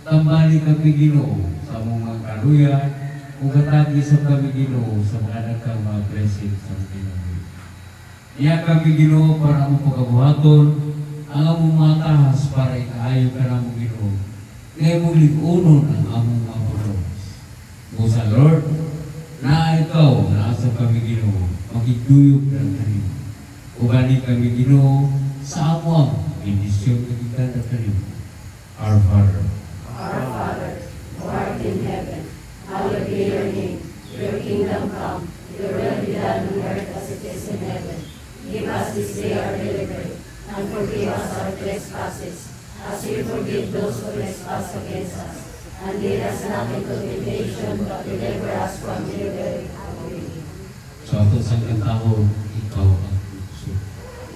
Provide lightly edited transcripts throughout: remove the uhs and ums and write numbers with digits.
Tambali kami Ginoo sa among mga kaluya, ug gatagi sa kami Ginoo sa mga nagkang mga blessing sa among kinabuhi. Iya kami Ginoo para among pagabuhaton, ang among mga tahas para ikaayo ka na among Ginoo. Kaya mong ligunon ang among mga pagkawas. O sa Lord, na ikaw na asa kami Ginoo, magiguyog ng kanimo. Ugani kami Ginoo sa among bendisyon na kita kanimo. Our Father, who art in heaven, hallowed be your name. Your kingdom come, your will be done on earth as it is in heaven. Give us this day our daily bread, and forgive us our trespasses, as we forgive those who trespass against us. And lead us not into temptation, but deliver us from evil. Amen. sa ato sa kantahon, ikaw ang puso. Oh,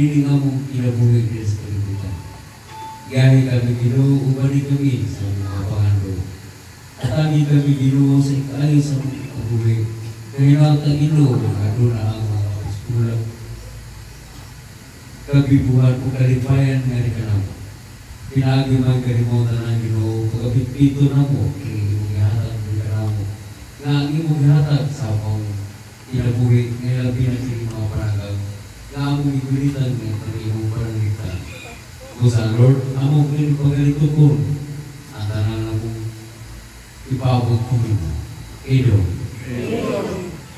ini nga mong kinabuhi din sa kalibutan. Gani kami Ginoo, ubani kami sa mga pangando. Atagi kami Ginoo sa ikaalis sa mga kabuhi. Kaya ka Ginoo, aduna ang mga kapustulang. Kabibuhan o kalipayan nga rin ka na mo. Pinagi man kalimutan ng Ginoo, pagkapitpito na mo, imong ihatag mo ka na mo. Nga ang imong ihatag sa mga kinabuhi, ngayon labi na sila mga parangag. Nga among igulitan nga ang imong parangitan. Sa Lord, among pinagpagalitukon, ang tanan na mong ipabot ko mo. Amen.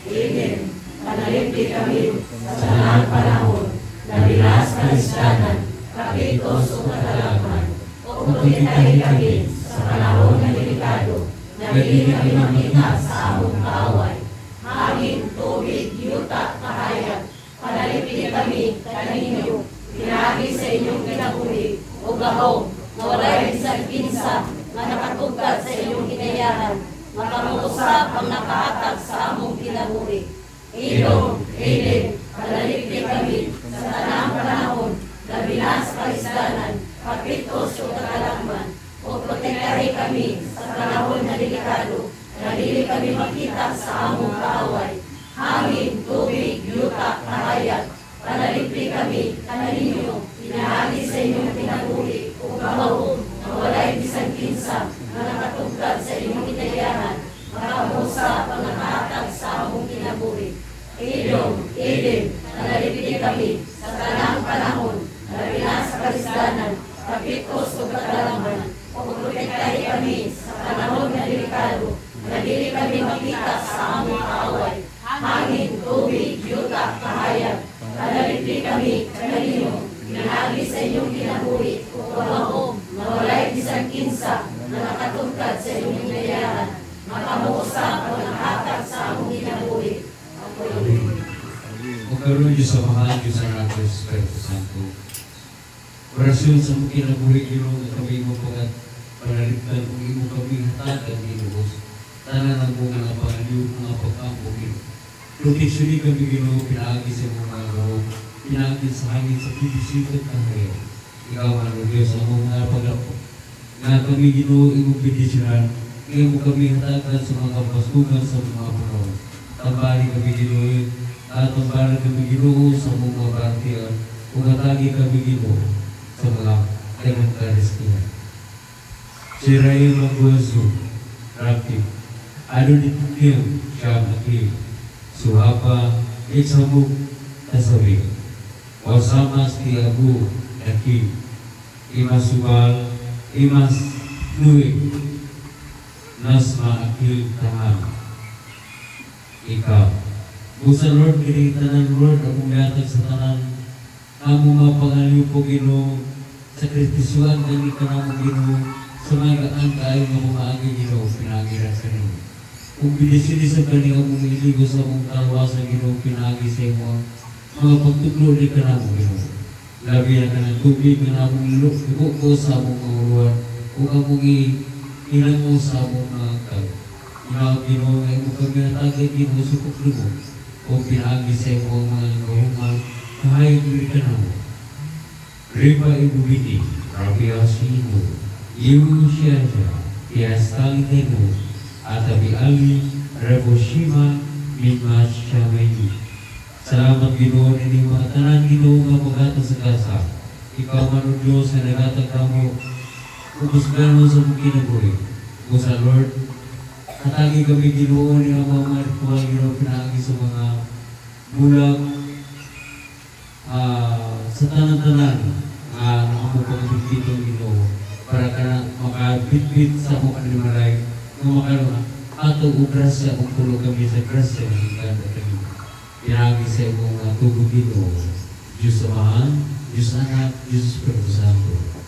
Amen. Panalipti kami sa tanang panahon, nabilas kalistanan, kapitos o katalaman, o kumitahin kami sa panahon na delikado, naging kami makita sa among kaaway. Hangin, tubig, yuta, kahayag, panalipti kami kaninyo, pinagi sa inyong kinabuhi, o gahong, na walay isang pinsa, na nakatugkad sa inyong hinayahan, makamuusap ang nakahatag sa among kinabuhi. Ilong, Amen, panalipti kami sa tanang panahon, labinas kalistanan, kapitos o katalakman, o protektahi kami sa panahon na delikado, na dili kami makita sa among kaaway. Hangin, tubig, yuta, kahayag, panalipti kami kaninyo, pinahagi sa inyong kinabuhi, o gahom, na walay bisang kinsa, na nakatugkad sa inyong hinayahan, makamusa ang nakahatag sa among kinabuhi. Ilong, Amen, panalipti kami sa tanang panahon, labinas kalistanan, kapitos o katalaman, o protektahi kami sa panahon na delikado, na dili kami makita sa among kaaway. Hangin, tubig, yuta, kahayag, panalipti kami kaninyo, pinahagi sa inyong kinabuhi, o gahom, na walay bisang kinsa, na nakatugkad sa inyong hinayahan, makamuusap o nakahatag sa among kinabuhi. Amen. O karoon Diyos sa mahal Diyos ang ato Espiritu Santo. Orasyon sa mga kinabuhi Ginoo nga kami mo pagat panaliptan kung imo kami hatagan Ginoo. Tanan ang mga pangaliw, mga pagkampo Ginoo. Proteksyon kami Ginoo, pinaagi sa mga roog, pinaagi sa hangin sa bibisikat ng kayo. Ikaw man o Diyos ang mga paglapo. Nga kami Ginoo, imong bendisyonan, ngayon mo kami hatagan sa mga kapasugan sa mga panahon. Tambali kami Ginoo, at tambali kami Ginoo sa mga bartiyan, kung hatagi kami Ginoo sa mga kanyang karistiyan. Siray Magwaso, Rakip, Adonitim, Siyam Akil, Suhapa, Iksamuk, Tasawi, Wasamas Tiagu, Akil, Imas Subal, Imas Nui, Nasma Akil Tahan, Ikaw. Busa Lord, kinitanan Lord, akong yatag sa tanan, among mga pangaliw po Ginoo, sakritisyon kami ka na mo Ginoo, sa mga gaan kayo nga mga agi Ginoo, pinagiran sa ninyo. Kung binisili sa kani among iligo sa mong kalwasan Ginoo, pinagi sa imo mga pagtuklo di ka na mo Ginoo. Labi na ka ng tubig nga na among iluko ko sa among mga luwan, kung among ilang mo sa among mga kal. Ginoo Ginoo, nga imo kami natagay Ginoo sa paglumo, kung pinagi sa imo mga gahuman, kahayag di ka na mo. Riba ibubiti, Rabi Asino, Iu Shiaja, Piastang Tenu, Atabi Ali, Reboshima, Midmas Shamaini. Salamat Ginoo nini mga tanan Ginoo nga paghatag sa kasa. Ikaw man o Diyos na nagatag kamo, ubusgan mo sa mong kinabuhi. O sa Lord, katagi kami Ginoo ni ang mga ritual Ginoo pinagi sa mga bulag, sa tanan-tanan nga nakapagpagpit dito Ginoo para ka na makabitbit sa mga kanimalay nga makaroon ato o grasya kung pulo kami sa grasya ng ganda kami pinagi sa imong mga tubog Ginoo Diyos Amahan, Diyos Anak, Diyos Espiritu Santo.